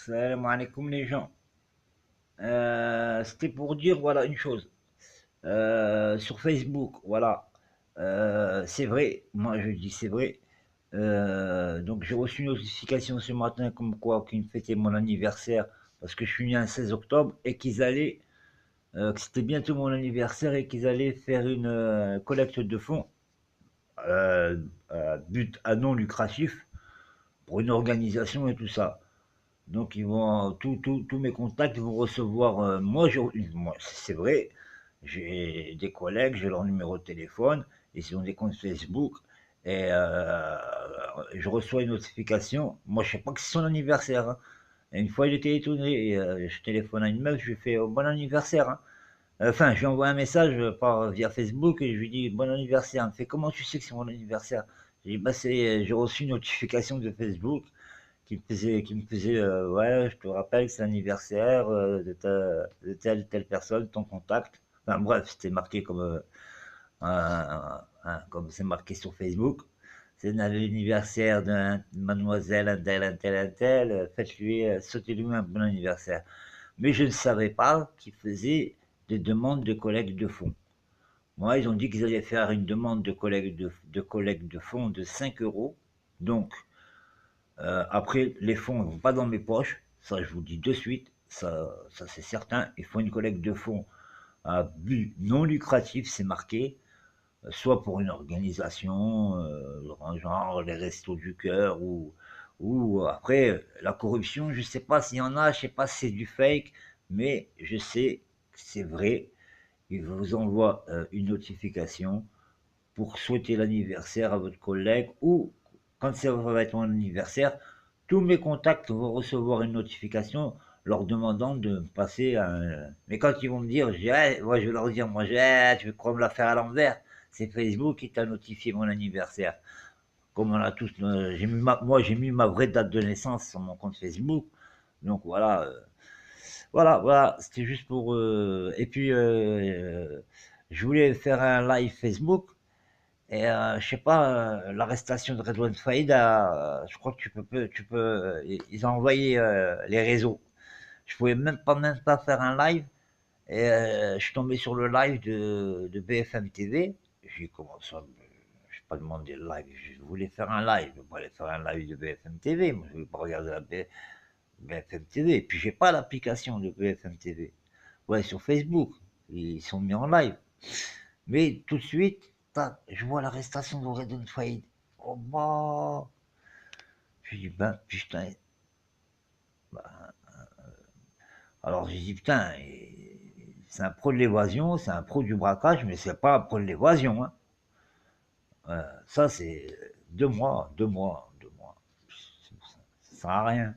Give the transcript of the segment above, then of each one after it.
Salam alaikum les gens. C'était pour dire voilà une chose. Sur Facebook, voilà. C'est vrai, moi je dis c'est vrai. Donc j'ai reçu une notification ce matin comme quoi qu'ils me fêtaient mon anniversaire parce que je suis né un 16 octobre et que c'était bientôt mon anniversaire et qu'ils allaient faire une collecte de fonds à but à non lucratif pour une organisation et tout ça. Donc ils vont tous mes contacts vont recevoir. Moi c'est vrai, j'ai des collègues, j'ai leur numéro de téléphone, ils ont des comptes Facebook et je reçois une notification. Moi je sais pas que c'est son anniversaire, hein. Et une fois j'étais étonné, et, je téléphone à une meuf, je lui fais bon anniversaire, hein. Enfin, je lui envoie un message via Facebook et je lui dis bon anniversaire. Elle me fait comment tu sais que c'est mon anniversaire? J'ai dit bah j'ai reçu une notification de Facebook qui me faisait ouais, je te rappelle que c'est l'anniversaire de telle personne, ton contact. Enfin bref, c'était marqué comme comme c'est marqué sur Facebook. C'est l'anniversaire d'un mademoiselle, un tel, un tel. Faites-lui, sautez-lui un bon anniversaire. Mais je ne savais pas qu'ils faisaient des demandes de collecte de fonds. Moi, ils ont dit qu'ils allaient faire une demande de collecte de fonds de 5 euros. Donc, après, les fonds ne vont pas dans mes poches, ça je vous le dis de suite, ça c'est certain. Il faut une collecte de fonds à but non lucratif, c'est marqué, soit pour une organisation, genre les Restos du Cœur, ou après, la corruption, je ne sais pas s'il y en a, je ne sais pas si c'est du fake, mais je sais que c'est vrai. Il vous envoie une notification pour souhaiter l'anniversaire à votre collègue ou quand ça va être mon anniversaire, tous mes contacts vont recevoir une notification leur demandant de me passer un... Mais quand ils vont me dire, moi je vais leur dire, tu veux croire me la faire à l'envers? C'est Facebook qui t'a notifié mon anniversaire. Comme on a tous, moi j'ai mis ma vraie date de naissance sur mon compte Facebook. Donc voilà, voilà, c'était juste pour... Et puis, je voulais faire un live Facebook et je sais pas, l'arrestation de Redouane Faïd, je crois que ils ont envoyé les réseaux. Je pouvais même pas faire un live. Et je suis tombé sur le live de BFM TV. J'ai dit comment ça, je n'ai pas demandé le live. Je voulais faire un live. Je voulais faire un live de BFM TV. Moi, je ne voulais pas regarder BFM TV. Et puis j'ai pas l'application de BFM TV. Ouais, sur Facebook. Ils sont mis en live. Mais tout de suite, tac, je vois l'arrestation de Redon Faïd. Oh bah. Je dis, ben putain. Bah, alors j'ai dit, putain, c'est un pro de l'évasion, c'est un pro du braquage, mais c'est pas un pro de l'évasion, hein. Ça, c'est 2 mois, 2 mois, 2 mois. Ça sert à rien.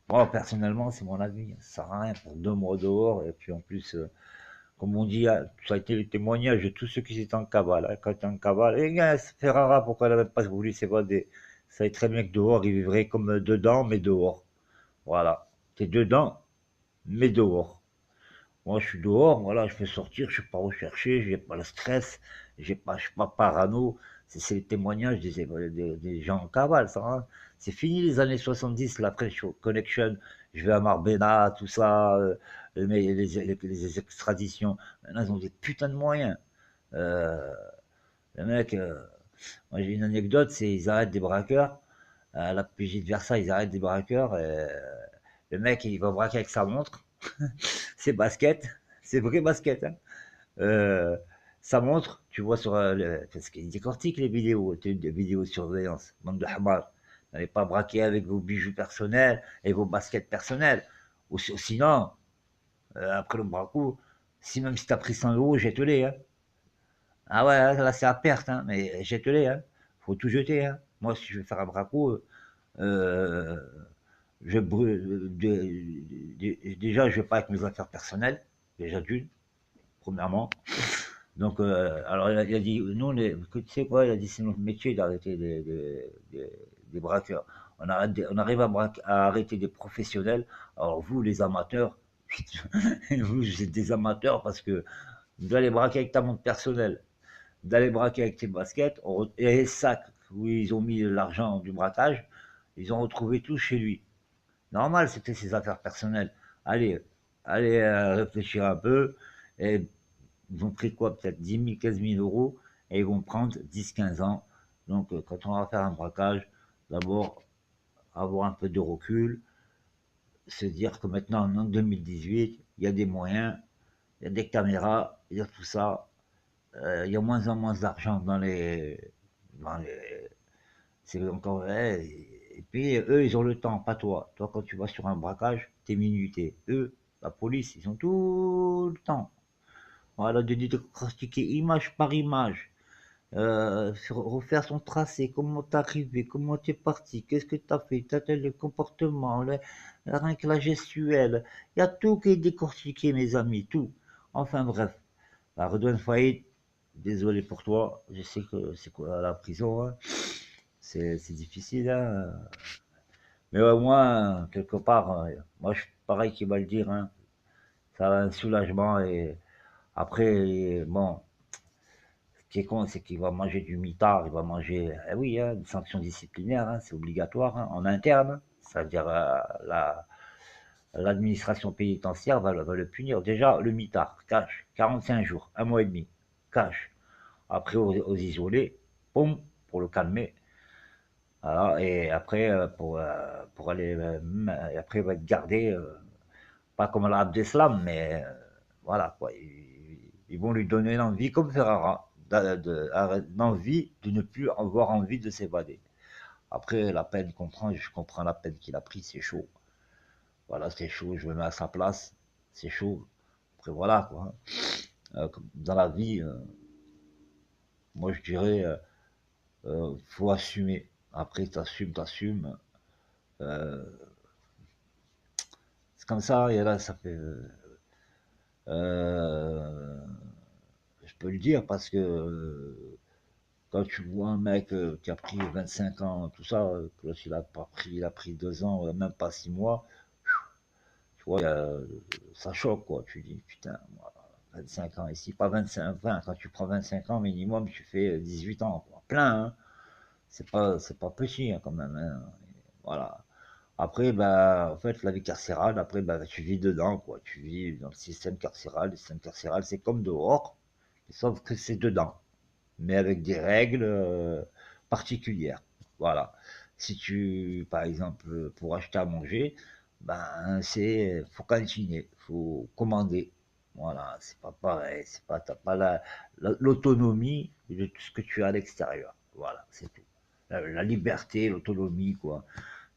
Moi, personnellement, c'est mon avis. Ça sert à rien pour 2 mois dehors. Et puis en plus, comme on dit, ça a été le témoignage de tous ceux qui étaient en cavale, hein. Quand tu es en cavale, et gars, Ferrara, pourquoi elle n'avait pas voulu s'évader? Ça va être très bien que dehors, il vivrait comme dedans, mais dehors. Voilà. T'es dedans, mais dehors. Moi, je suis dehors, voilà, je peux sortir, je suis pas recherché, j'ai pas le stress, je suis pas parano. C'est le témoignage des gens en cavale, ça, hein. C'est fini les années 70, la French Connection, je vais à Marbella, tout ça, les extraditions. Maintenant, ils ont des putains de moyens. Euh, les mecs, moi j'ai une anecdote, c'est ils arrêtent des braqueurs, à la PJ de Versailles, ils arrêtent des braqueurs, et, le mec, il va braquer avec sa montre, ses baskets, c'est vrai basket, hein. Euh, Ça montre, tu vois sur parce qu'il décortique les vidéos, des vidéos de surveillance, bande de hamar. N'allez pas braquer avec vos bijoux personnels et vos baskets personnelles. Ou sinon, après le braco, si même si t'as pris 100 euros, jette-les, hein. Ah ouais, là c'est à perte, hein, mais jette-les, hein. Faut tout jeter, hein. Moi, si je veux faire un braco, euh, je brûle, déjà, je vais pas avec mes affaires personnelles, déjà d'une, premièrement. Donc, alors il a dit, nous, tu sais quoi, il a dit, c'est notre métier d'arrêter des braqueurs. On arrive à arrêter des professionnels. Alors vous, les amateurs, vous êtes des amateurs parce que vous allez braquer avec ta montre personnelle, d'aller braquer avec tes baskets, et les sacs où ils ont mis l'argent du braquage, ils ont retrouvé tout chez lui. Normal, c'était ses affaires personnelles. Allez, allez réfléchir un peu. Et ils ont pris quoi? Peut-être 10 000, 15 000 euros. Et ils vont prendre 10, 15 ans. Donc, quand on va faire un braquage, d'abord, avoir un peu de recul. Se dire que maintenant, en 2018, il y a des moyens, il y a des caméras, il y a tout ça. Il y a moins en moins d'argent dans les. C'est encore vrai. Et puis, eux, ils ont le temps, pas toi. Toi, quand tu vas sur un braquage, t'es minuté. Eux, la police, ils ont tout le temps. Voilà, de décortiquer image par image. Refaire son tracé, comment t'es arrivé, comment t'es parti, qu'est-ce que t'as fait, t'as tel le comportement, rien que la gestuelle. Il y a tout qui est décortiqué, mes amis, tout. Enfin bref, la Redouane Faïd, désolé pour toi, je sais que c'est quoi la prison, hein. C'est difficile, hein. Mais au moins, quelque part, moi je suis pareil qui va le dire, hein, ça a un soulagement et après, bon, ce qui est con, c'est qu'il va manger du mitard, il va manger, eh oui, hein, une sanction disciplinaire, hein, c'est obligatoire, hein, en interne, c'est-à-dire l'administration pénitentiaire va le punir. Déjà, le mitard, cash, 45 jours, un mois et demi, cash. Après, aux isolés, boum, pour le calmer. Voilà, et après, pour aller, et après, il va être gardé, pas comme l'Abdeslam, mais voilà, quoi. Ils vont lui donner l'envie, comme Ferrara, l'envie de ne plus avoir envie de s'évader. Après, la peine, je comprends la peine qu'il a prise, c'est chaud. Voilà, c'est chaud, je me mets à sa place, c'est chaud. Après, voilà, quoi. Dans la vie, moi, je dirais, faut assumer. Après, t'assumes. Euh, c'est comme ça, et là, ça fait. Euh, je peux le dire parce que quand tu vois un mec qui a pris 25 ans, tout ça, que l'autre, il a pas pris, il a pris 2 ans, même pas 6 mois, tu vois, ça choque, quoi. Tu dis, putain, moi, 25 ans ici, pas 25, 20. Quand tu prends 25 ans minimum, tu fais 18 ans, quoi. Plein, hein. C'est pas petit, hein, quand même, hein. Voilà. Après, bah, en fait, la vie carcérale, après, bah, tu vis dedans, quoi. Tu vis dans le système carcéral. Le système carcéral, c'est comme dehors, sauf que c'est dedans, mais avec des règles particulières. Voilà. Si tu, par exemple, pour acheter à manger, ben, faut cantiner, faut commander. Voilà, c'est pas pareil, t'as pas l'autonomie de tout ce que tu as à l'extérieur. Voilà, c'est tout. La liberté, l'autonomie, quoi.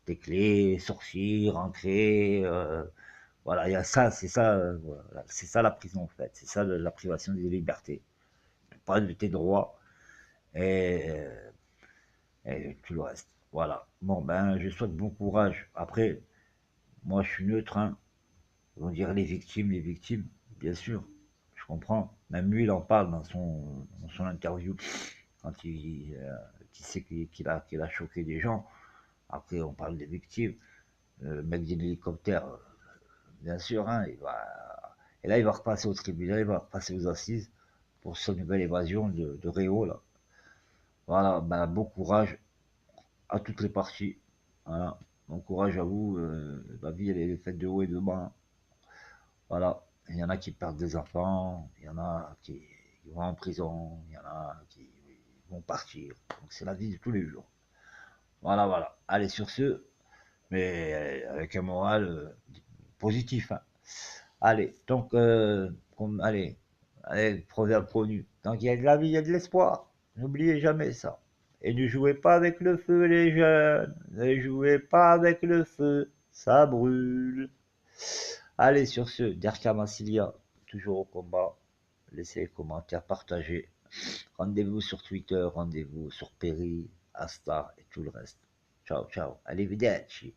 Tes clés, sortir, rentrer, voilà, il y a ça, c'est ça, voilà, c'est ça la prison en fait, c'est ça la privation des libertés. Pas de tes droits et, et tout le reste. Voilà. Bon, ben, je souhaite bon courage. Après, moi, je suis neutre, hein. Ils vont dire les victimes, bien sûr, je comprends. Même lui, il en parle dans son interview, quand il sait qu'il a choqué des gens. Après, on parle des victimes. Le mec d'un hélicoptère, bien sûr, hein, et là, il va repasser au tribunal, il va repasser aux assises pour sa nouvelle évasion de Réau, là. Voilà, ben, bon courage à toutes les parties. Voilà, bon courage à vous. La vie, elle est faite de haut et de bas. Voilà, il y en a qui perdent des enfants, il y en a qui vont en prison, il y en a qui vont partir. Donc, c'est la vie de tous les jours. Voilà, voilà. Allez, sur ce, mais avec un moral positif, hein. Allez, donc, allez, proverbe connu. Tant qu'il y a de la vie, il y a de l'espoir. N'oubliez jamais ça. Et ne jouez pas avec le feu, les jeunes. Ne jouez pas avec le feu, ça brûle. Allez, sur ce, Derka Massilia, toujours au combat. Laissez les commentaires, partagez. Rendez-vous sur Twitter, rendez-vous sur Perry, Asta et tout le reste. Ciao, ciao. Arrivederci.